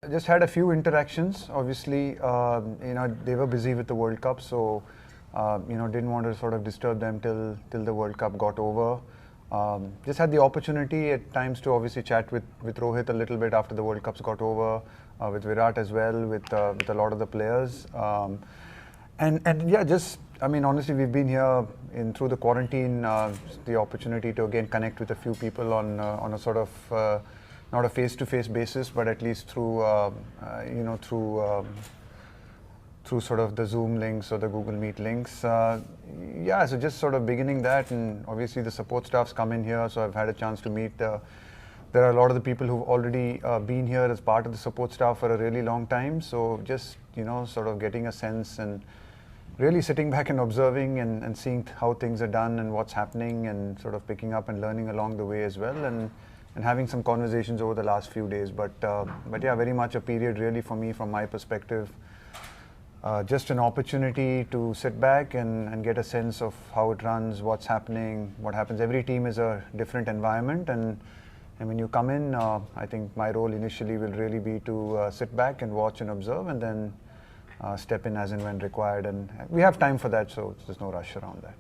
Just had a few interactions. Obviously, they were busy with the World Cup, so didn't want to sort of disturb them till the World Cup got over. Just had the opportunity at times to obviously chat with Rohit a little bit after the World Cups got over, with Virat as well, with a lot of the players. And yeah, just I mean, honestly, we've been here through the quarantine, the opportunity to again connect with a few people on a sort of not a face-to-face basis, but at least through through sort of the Zoom links or the Google Meet links. Yeah, so just sort of beginning that, and obviously the support staff's come in here, so I've had a chance to meet. There are a lot of the people who've already been here as part of the support staff for a really long time. So just sort of getting a sense and really sitting back and observing and seeing how things are done and what's happening, and sort of picking up and learning along the way as well, and having some conversations over the last few days. But yeah, very much a period really for me, from my perspective, just an opportunity to sit back and get a sense of how it runs, what's happening, what happens. Every team is a different environment, and when you come in, I think my role initially will really be to sit back and watch and observe, and then step in as and when required. And we have time for that, so there's no rush around that.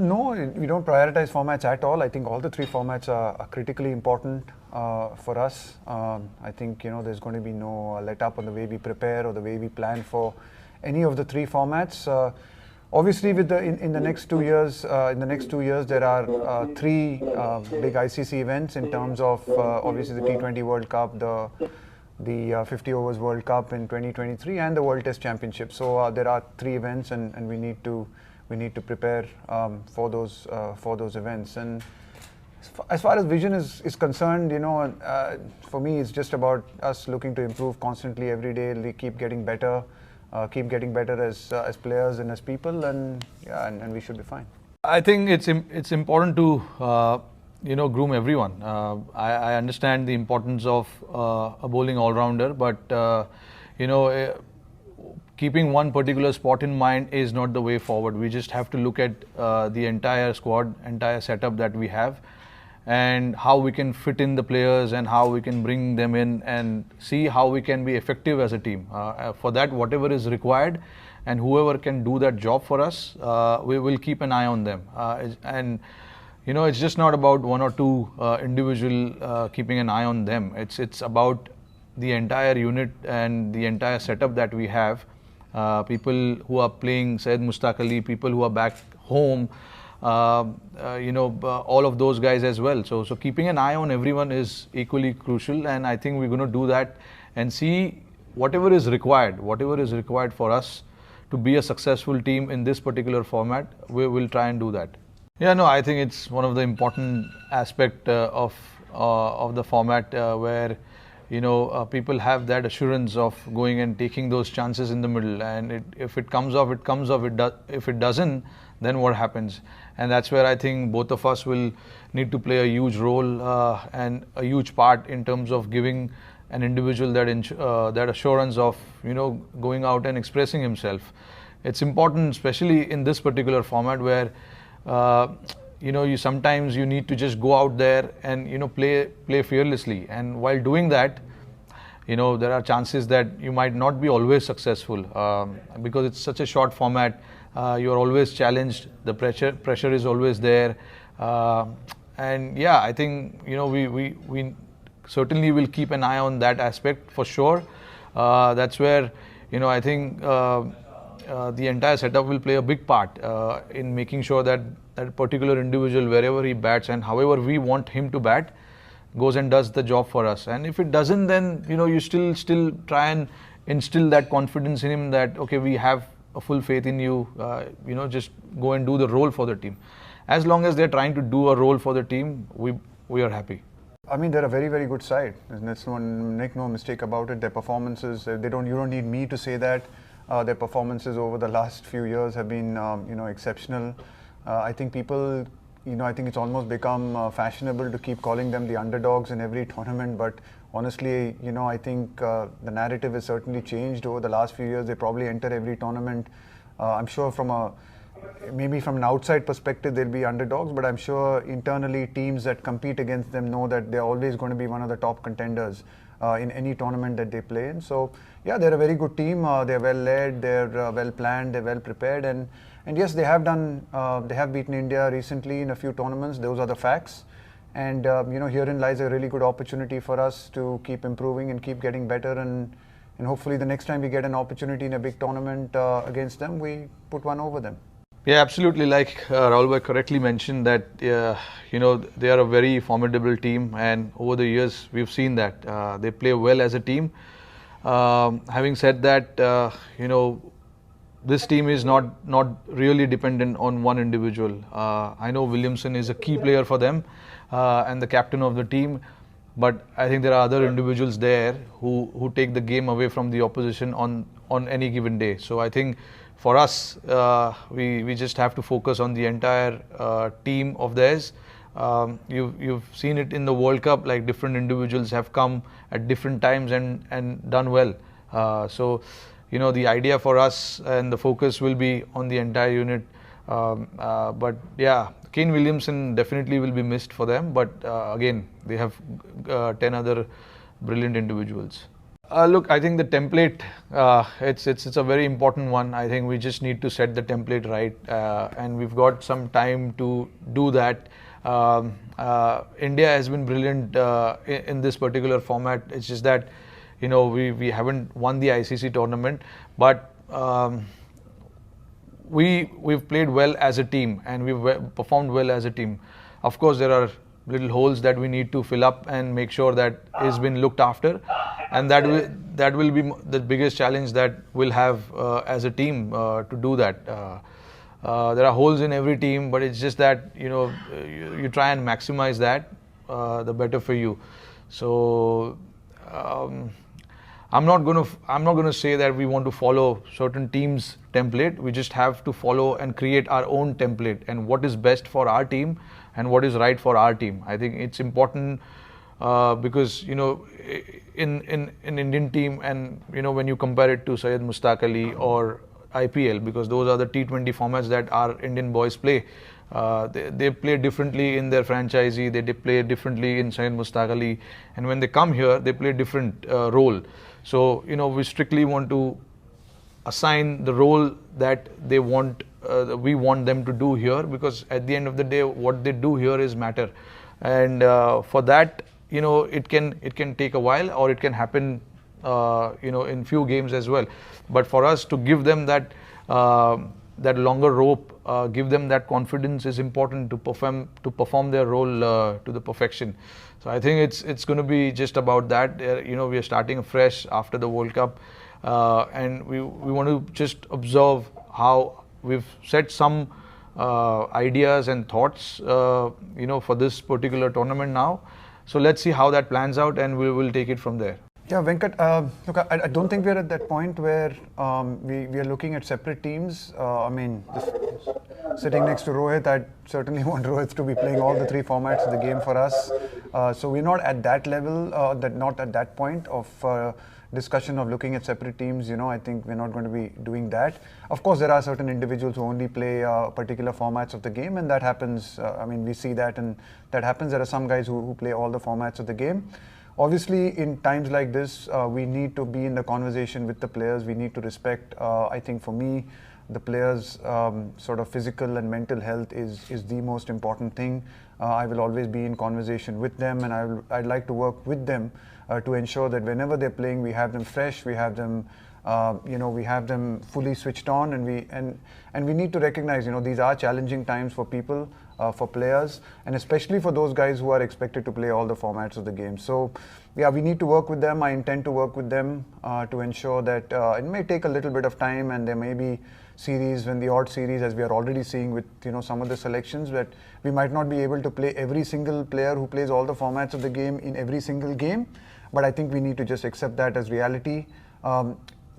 No, we don't prioritize formats at all. I think all the three formats are critically important for us. I think there's going to be no let up on the way we prepare or the way we plan for any of the three formats. Obviously, with in the next 2 years, there are three big ICC events in terms of obviously the T20 World Cup, the 50 overs World Cup in 2023, and the World Test Championship. So there are three events, and we need to prepare for those events. And as far as vision is concerned, for me, it's just about us looking to improve constantly every day, keep getting better as players and as people, and we should be fine. I think it's important to groom everyone. I understand the importance of a bowling all-rounder, but keeping one particular spot in mind is not the way forward. We just have to look at the entire squad, entire setup that we have, and how we can fit in the players and how we can bring them in and see how we can be effective as a team. For that, whatever is required and whoever can do that job for us, we will keep an eye on them. And it's just not about one or two individual keeping an eye on them. It's about the entire unit and the entire setup that we have. People who are playing, Syed Mushtaq Ali, people who are back home, all of those guys as well. So keeping an eye on everyone is equally crucial, and I think we're going to do that and see whatever is required for us to be a successful team in this particular format. We will try and do that. Yeah, no, I think it's one of the important aspect of the format where people have that assurance of going and taking those chances in the middle, and if it comes off, it comes off. If it doesn't, then what happens? And that's where I think both of us will need to play a huge role and a huge part in terms of giving an individual that assurance of going out and expressing himself. It's important, especially in this particular format where you sometimes need to just go out there and play fearlessly, and while doing that, there are chances that you might not be always successful because it's such a short format. You're always challenged. The pressure is always there, and yeah, I think we certainly will keep an eye on that aspect for sure. That's where I think the entire setup will play a big part in making sure that that particular individual, wherever he bats and however we want him to bat, goes and does the job for us. And if it doesn't, then you still try and instill that confidence in him that okay, we have a full faith in you. Just go and do the role for the team. As long as they're trying to do a role for the team, we are happy. I mean, they're a very, very good side. Make no mistake about it. Their performances, you don't need me to say that. Their performances over the last few years have been, exceptional. I think people, I think it's almost become fashionable to keep calling them the underdogs in every tournament. But honestly, I think the narrative has certainly changed over the last few years. They probably enter every tournament. I'm sure maybe from an outside perspective, they'll be underdogs, but I'm sure internally teams that compete against them know that they're always going to be one of the top contenders. in any tournament that they play in. So yeah, they're a very good team. They're well led, they're well planned, they're well prepared, and yes, they have beaten India recently in a few tournaments. Those are the facts. And herein lies a really good opportunity for us to keep improving and keep getting better, and hopefully the next time we get an opportunity in a big tournament against them, we put one over them. Yeah, absolutely. Like Rahul Bhai correctly mentioned that they are a very formidable team, and over the years we've seen that they play well as a team. Having said that, this team is not really dependent on one individual. I know Williamson is a key player for them and the captain of the team, but I think there are other individuals there who take the game away from the opposition on any given day. So I think for us, we just have to focus on the entire team of theirs. You've seen it in the World Cup, like different individuals have come at different times and done well. So the idea for us and the focus will be on the entire unit. But yeah, Kane Williamson definitely will be missed for them. But again, they have 10 other brilliant individuals. Look, I think the template, it's a very important one. I think we just need to set the template right, and we've got some time to do that. India has been brilliant in this particular format. It's just that we haven't won the ICC tournament, but we've played well as a team and we've performed well as a team. Of course, there are little holes that we need to fill up and make sure that is been looked after, and that will be the biggest challenge that we'll have as a team to do that. There are holes in every team, but it's just that you try and maximize that, the better for you. So I'm not going to say that we want to follow certain teams' template. We just have to follow and create our own template and what is best for our team and what is right for our team. I think it's important because in Indian team, and when you compare it to Syed Mushtaq Ali or IPL, because those are the T20 formats that our Indian boys play. They play differently in their franchisee, they play differently in Syed Mushtaq Ali, and when they come here, they play different role. So, we strictly want to assign the role that they want, we want them to do here, because at the end of the day, what they do here is matter. And for that, it can take a while, or it can happen, in few games as well. But for us to give them that longer rope, give them that confidence is important to perform their role to the perfection. So I think it's going to be just about that. We are starting afresh after the World Cup, and we want to just observe how we've set some ideas and thoughts, for this particular tournament now. So let's see how that plans out, and we will take it from there. Yeah, Venkat, look, I don't think we're at that point where we are looking at separate teams. Just sitting next to Rohit, I certainly want Rohit to be playing all the three formats of the game for us. So we're not at that level, not at that point of discussion of looking at separate teams. I think we're not going to be doing that. Of course, there are certain individuals who only play particular formats of the game, and that happens. We see that, and that happens. There are some guys who play all the formats of the game. Obviously, in times like this, we need to be in the conversation with the players. We need to respect, I think for me, the players' sort of physical and mental health is the most important thing. I will always be in conversation with them, and I'd like to work with them to ensure that whenever they're playing, we have them fresh, we have them we have them fully switched on, and we need to recognize, these are challenging times for people, for players, and especially for those guys who are expected to play all the formats of the game. So, yeah, we need to work with them. I intend to work with them to ensure that it may take a little bit of time, and there may be series, when the odd series, as we are already seeing with some of the selections, that we might not be able to play every single player who plays all the formats of the game in every single game. But I think we need to just accept that as reality.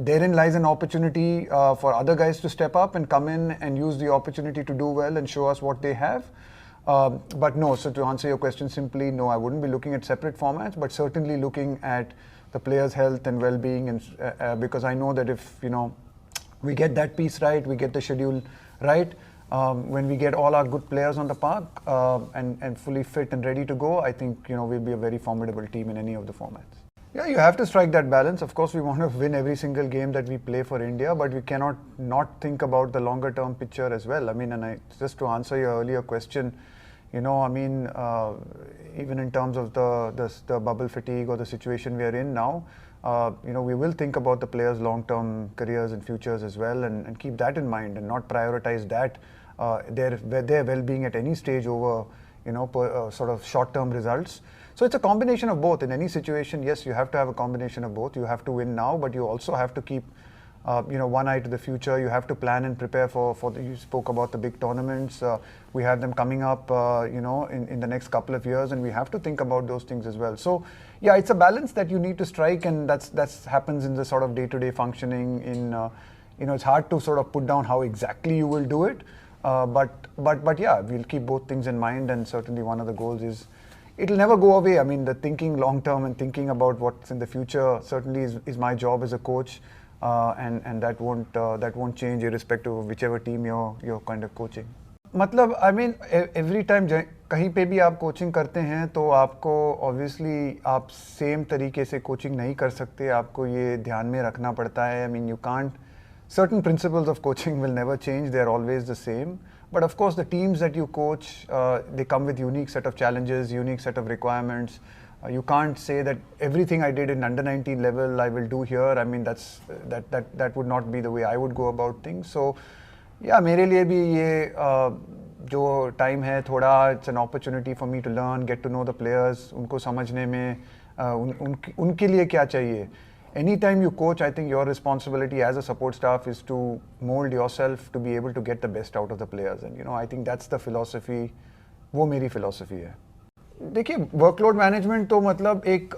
Therein lies an opportunity for other guys to step up and come in and use the opportunity to do well and show us what they have. But no, so to answer your question simply, no, I wouldn't be looking at separate formats, but certainly looking at the players' health and well-being, and because I know that if we get that piece right, we get the schedule right, when we get all our good players on the park and fully fit and ready to go, I think we'll be a very formidable team in any of the formats. Yeah, you have to strike that balance. Of course, we want to win every single game that we play for India, but we cannot not think about the longer term picture as well. I mean, just to answer your earlier question, I mean, even in terms of the bubble fatigue or the situation we are in now, we will think about the players' long-term careers and futures as well, and keep that in mind, and not prioritize that their well-being at any stage over sort of short-term results. So it's a combination of both. In any situation, yes, you have to have a combination of both. You have to win now, but you also have to keep one eye to the future. You have to plan and prepare for you spoke about the big tournaments. We have them coming up, in the next couple of years, and we have to think about those things as well. So, yeah, it's a balance that you need to strike, and that's happens in the sort of day-to-day functioning. It's hard to sort of put down how exactly you will do it, but yeah, we'll keep both things in mind, and certainly one of the goals is. It'll never go away. I mean, the thinking long term and thinking about what's in the future certainly is my job as a coach, and that won't change irrespective of whichever team you're kind of coaching. मतलब I mean every time कहीं पे भी आप coaching करते हैं तो आपको obviously आप सेम तरीके से कोचिंग नहीं कर सकते, आपको ये ध्यान में रखना पड़ता है. I mean, you can't. Certain principles of coaching will never change. They're always the same. But of course, the teams that you coach, they come with unique set of challenges, unique set of requirements. You can't say that everything I did in under 19 level I will do here. I mean, that would not be the way I would go about things. So, yeah, मेरे लिए भी ये जो time है थोड़ा, it's an opportunity for me to learn, get to know the players, उनको समझने में उनके लिए क्या चाहिए. Anytime you coach, I think your responsibility as a support staff is to mold yourself to be able to get the best out of the players. And I think that's the philosophy. वो मेरी philosophy है. देखिए, workload management तो मतलब एक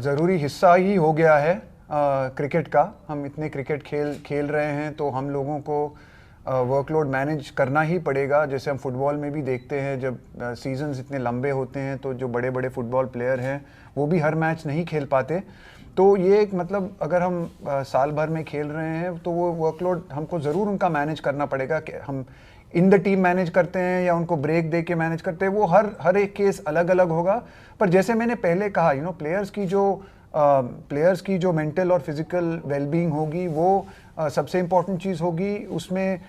ज़रूरी हिस्सा ही हो गया है क्रिकेट का. हम इतने क्रिकेट खेल रहे हैं तो हम लोगों को वर्कलोड मैनेज करना ही पड़ेगा. जैसे हम फुटबॉल में भी देखते हैं, जब सीजन्स इतने लंबे होते हैं तो जो बड़े बड़े फुटबॉल प्लेयर हैं वो भी हर मैच नहीं खेल पाते. तो ये एक मतलब अगर हम साल भर में खेल रहे हैं तो वो वर्कलोड हमको ज़रूर उनका मैनेज करना पड़ेगा. कि हम इन द टीम मैनेज करते हैं या उनको ब्रेक दे के मैनेज करते हैं, वो हर एक केस अलग अलग होगा. पर जैसे मैंने पहले कहा, प्लेयर्स की जो मेंटल और फिजिकल वेलबींग होगी वो सबसे इम्पॉर्टेंट चीज़ होगी. उसमें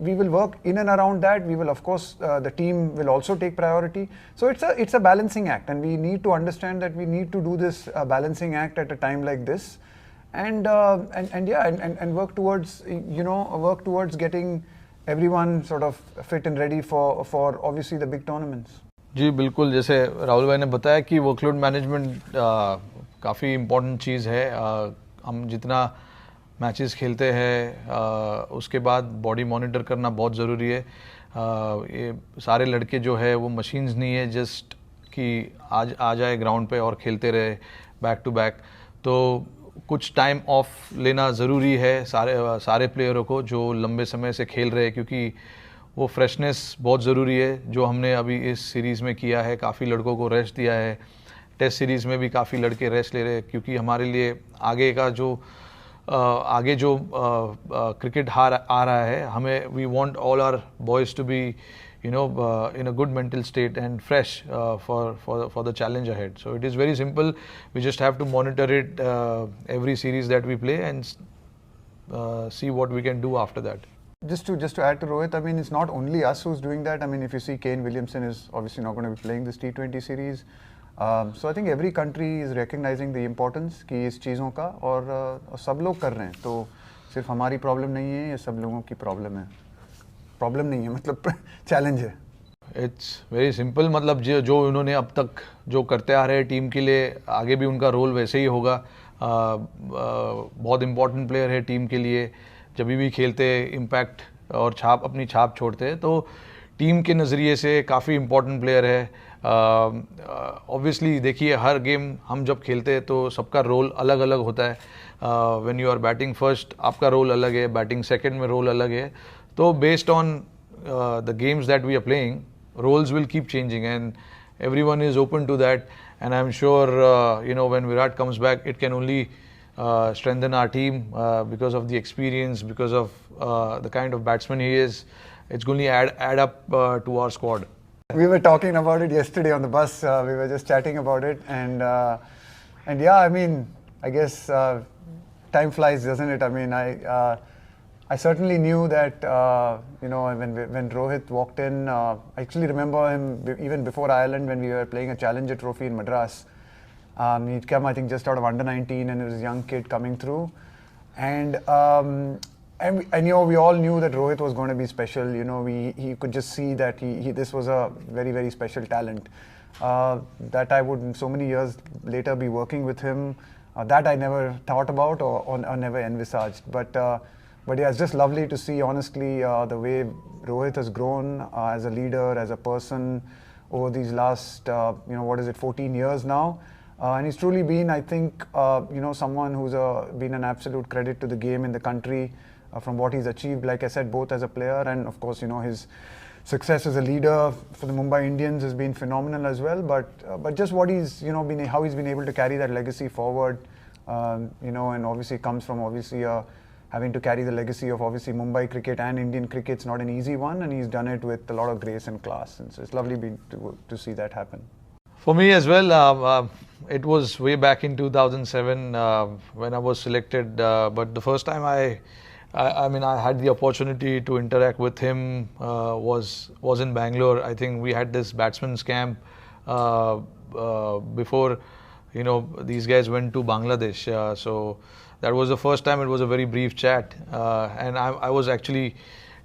we will work in and around that. We will, of course, the team will also take priority. So it's a balancing act, and we need to understand that we need to do this balancing act at a time like this, and work towards getting everyone sort of fit and ready for obviously the big tournaments. जी बिल्कुल, जैसे राहुल भाई ने बताया कि workload management काफ़ी important चीज़ है. हम जितना मैचेस खेलते हैं उसके बाद बॉडी मॉनिटर करना बहुत ज़रूरी है. ये सारे लड़के जो है वो मशीन्स नहीं है जस्ट कि आज आ जाए ग्राउंड पे और खेलते रहे बैक टू बैक. तो कुछ टाइम ऑफ लेना ज़रूरी है सारे प्लेयरों को जो लंबे समय से खेल रहे हैं, क्योंकि वो फ्रेशनेस बहुत ज़रूरी है. जो हमने अभी इस सीरीज़ में किया है, काफ़ी लड़कों को रेस्ट दिया है. टेस्ट सीरीज़ में भी काफ़ी लड़के रेस्ट ले रहे हैं, क्योंकि हमारे लिए आगे जो क्रिकेट आ रहा है, हमें we want all our boys to be in a good mental state and fresh for the challenge ahead. So it is very simple. We just have to monitor it every series that we play and see what we can do after that. Just to add to Rohit, I mean, it's not only us who's doing that. I mean, if you see, Kane Williamson is obviously not going to be playing this T20 series. So I think every country is recognizing the importance कि इस चीज़ों का, और सब लोग कर रहे हैं. तो सिर्फ हमारी प्रॉब्लम नहीं है, ये सब लोगों की प्रॉब्लम है. प्रॉब्लम नहीं है, मतलब चैलेंज है. It's very simple. मतलब जो उन्होंने अब तक जो करते आ रहे हैं टीम के लिए, आगे भी उनका रोल वैसे ही होगा. बहुत इम्पोर्टेंट प्लेयर है टीम के लिए. जब भी खेलते इम्पैक्ट और अपनी छाप छोड़ते हैं, तो टीम के नज़रिए से काफ़ी इम्पोर्टेंट प्लेयर है. ऑब्वियसली देखिए, हर गेम हम जब खेलते हैं तो सबका रोल अलग अलग होता है. When you are batting first आपका रोल अलग है, बैटिंग सेकंड में रोल अलग है. So based on the games that we are playing, roles will keep changing, and everyone is open to that. And I'm sure when Virat comes back, it can only strengthen our team because of the experience, because of the kind of batsman he is. It's going to add up to our squad. We were talking about it yesterday on the bus. We were just chatting about it, and And yeah, I mean, I guess time flies, doesn't it? I mean, I certainly knew that when Rohit walked in, I actually remember him even before Ireland when we were playing a Challenger Trophy in Madras. He'd come, I think, just out of under 19, and he was a young kid coming through. And we all knew that Rohit was going to be special. He could just see that this was a very, very special talent. That I would, so many years later, be working with him. That I never thought about or never envisaged. But yeah, it's just lovely to see, honestly, the way Rohit has grown as a leader, as a person over these last, 14 years now. And he's truly been, I think, someone who's been an absolute credit to the game in the country from what he's achieved, like I said, both as a player and, of course, his success as a leader for the Mumbai Indians has been phenomenal as well. But just what he's, how he's been able to carry that legacy forward, and obviously comes from having to carry the legacy of obviously Mumbai cricket and Indian cricket's not an easy one, and he's done it with a lot of grace and class. And so it's lovely to see that happen. For me as well, it was way back in 2007 when I was selected. But the first time I had the opportunity to interact with him was in Bangalore. I think we had this batsman's camp before these guys went to Bangladesh. So that was the first time. It was a very brief chat, and I was actually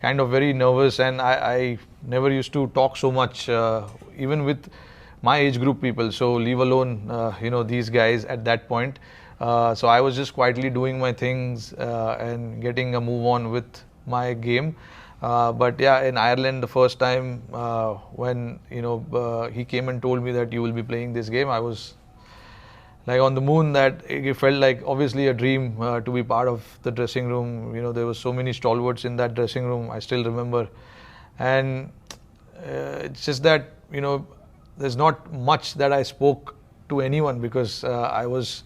kind of very nervous, and I never used to talk so much, even with my age group people, so leave alone these guys at that point. So I was just quietly doing my things and getting a move on with my game. But yeah, in Ireland, the first time when he came and told me that you will be playing this game, I was like on the moon. That it felt like obviously a dream to be part of the dressing room. There were so many stalwarts in that dressing room, I still remember. And it's just that there's not much that I spoke to anyone because I was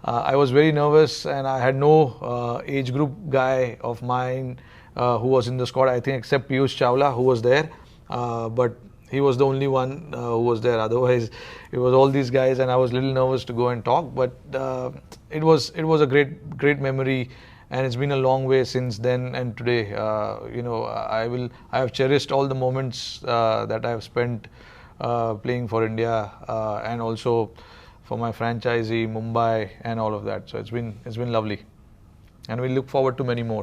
very nervous, and I had no age group guy of mine who was in the squad, I think, except Piyush Chawla, who was there. But he was the only one who was there. Otherwise, it was all these guys, and I was a little nervous to go and talk. But it was a great memory, and it's been a long way since then and today. I have cherished all the moments that I have spent playing for India and also for my franchisee Mumbai and all of that. So it's been lovely, and we look forward to many more.